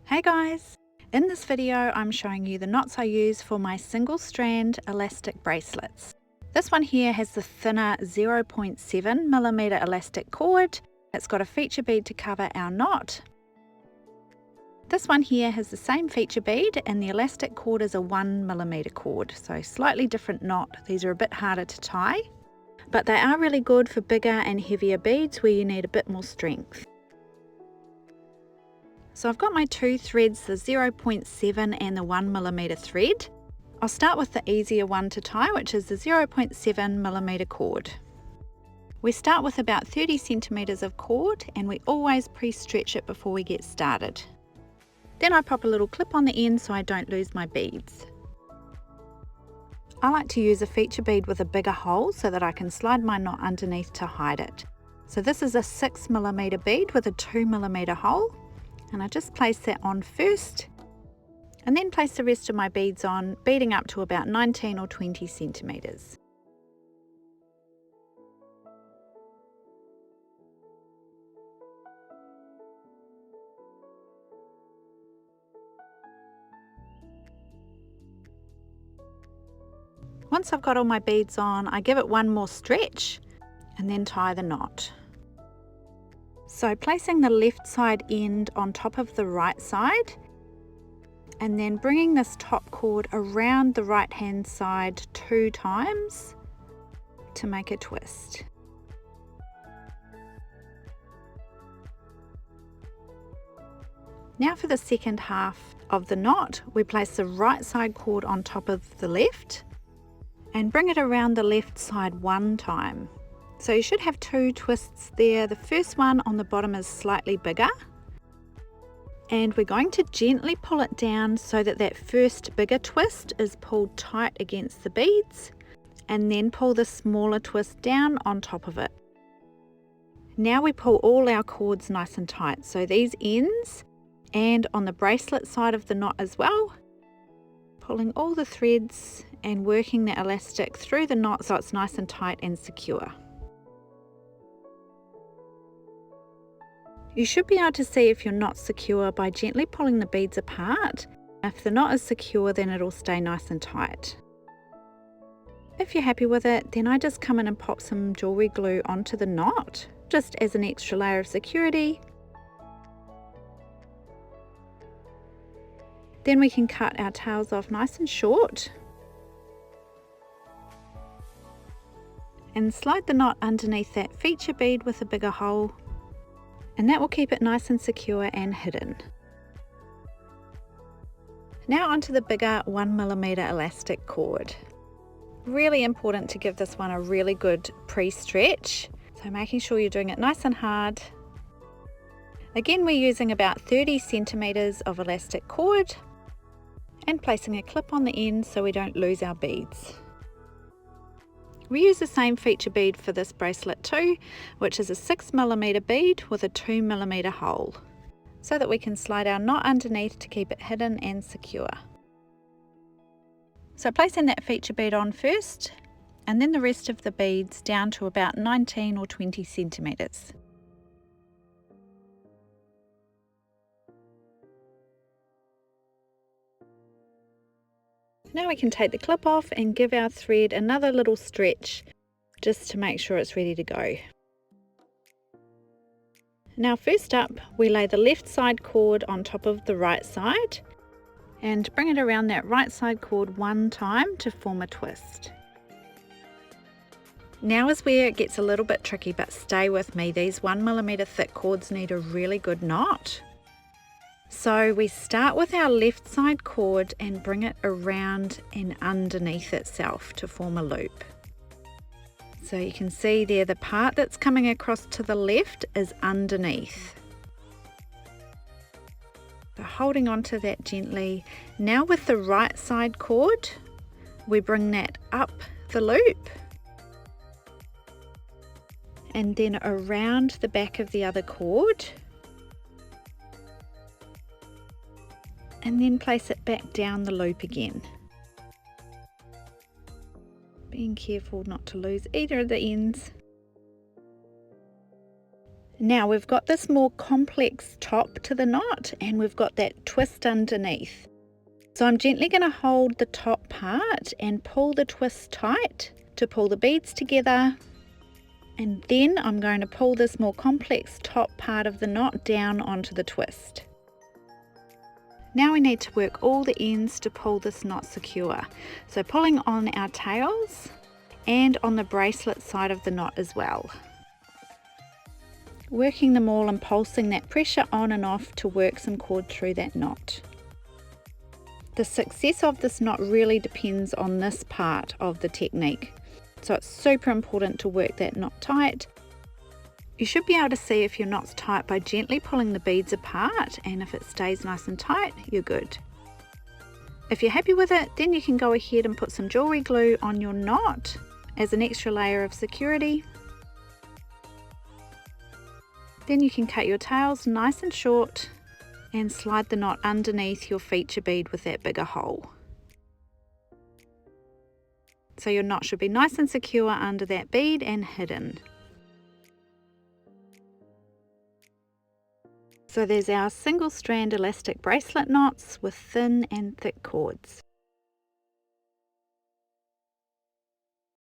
Hey guys! In this video I'm showing you the knots I use for my single strand elastic bracelets. This one here has the thinner 0.7mm elastic cord. It's got a feature bead to cover our knot. This one here has the same feature bead and the elastic cord is a 1mm cord, so slightly different knot. These are a bit harder to tie, but they are really good for bigger and heavier beads where you need a bit more strength. So I've got my two threads, the 0.7 and the 1mm thread. I'll start with the easier one to tie, which is the 0.7mm cord. We start with about 30 centimeters of cord and we always pre-stretch it before we get started. Then I pop a little clip on the end so I don't lose my beads. I like to use a feature bead with a bigger hole so that I can slide my knot underneath to hide it. So this is a 6mm bead with a 2mm hole. And I just place that on first and then place the rest of my beads on, beading up to about 19 or 20 centimeters. Once I've got all my beads on, I give it one more stretch and then tie the knot. So placing the left side end on top of the right side and then bringing this top cord around the right hand side 2 times to make a twist. Now for the second half of the knot, we place the right side cord on top of the left and bring it around the left side 1 time. So you should have 2 twists there. The first one on the bottom is slightly bigger. And we're going to gently pull it down so that that first bigger twist is pulled tight against the beads, and then pull the smaller twist down on top of it. Now we pull all our cords nice and tight. So these ends and on the bracelet side of the knot as well. Pulling all the threads and working the elastic through the knot so it's nice and tight and secure. You should be able to see if you're not secure by gently pulling the beads apart. If the knot is secure, then it'll stay nice and tight. If you're happy with it, then I just come in and pop some jewelry glue onto the knot, just as an extra layer of security. Then we can cut our tails off nice and short. And slide the knot underneath that feature bead with a bigger hole. And that will keep it nice and secure and hidden. Now onto the bigger 1mm elastic cord. Really important to give this one a really good pre-stretch, so making sure you're doing it nice and hard. Again, we're using about 30 centimeters of elastic cord and placing a clip on the end so we don't lose our beads. We use the same feature bead for this bracelet too, which is a 6mm bead with a 2mm hole, so that we can slide our knot underneath to keep it hidden and secure. So placing that feature bead on first, and then the rest of the beads down to about 19 or 20 centimeters. Now we can take the clip off and give our thread another little stretch just to make sure it's ready to go. Now first up, we lay the left side cord on top of the right side and bring it around that right side cord 1 time to form a twist. Now is where it gets a little bit tricky, but stay with me. These 1mm thick cords need a really good knot. So we start with our left side cord and bring it around and underneath itself to form a loop. So you can see there the part that's coming across to the left is underneath. So holding on to that gently. Now with the right side cord, we bring that up the loop and then around the back of the other cord. And then place it back down the loop again. Being careful not to lose either of the ends. Now we've got this more complex top to the knot, and we've got that twist underneath. So I'm gently going to hold the top part and pull the twist tight to pull the beads together, and then I'm going to pull this more complex top part of the knot down onto the twist. Now we need to work all the ends to pull this knot secure. So pulling on our tails and on the bracelet side of the knot as well. Working them all and pulsing that pressure on and off to work some cord through that knot. The success of this knot really depends on this part of the technique. So it's super important to work that knot tight. You should be able to see if your knot's tight by gently pulling the beads apart, and if it stays nice and tight, you're good. If you're happy with it, then you can go ahead and put some jewelry glue on your knot as an extra layer of security. Then you can cut your tails nice and short and slide the knot underneath your feature bead with that bigger hole. So your knot should be nice and secure under that bead and hidden. So there's our single strand elastic bracelet knots with thin and thick cords.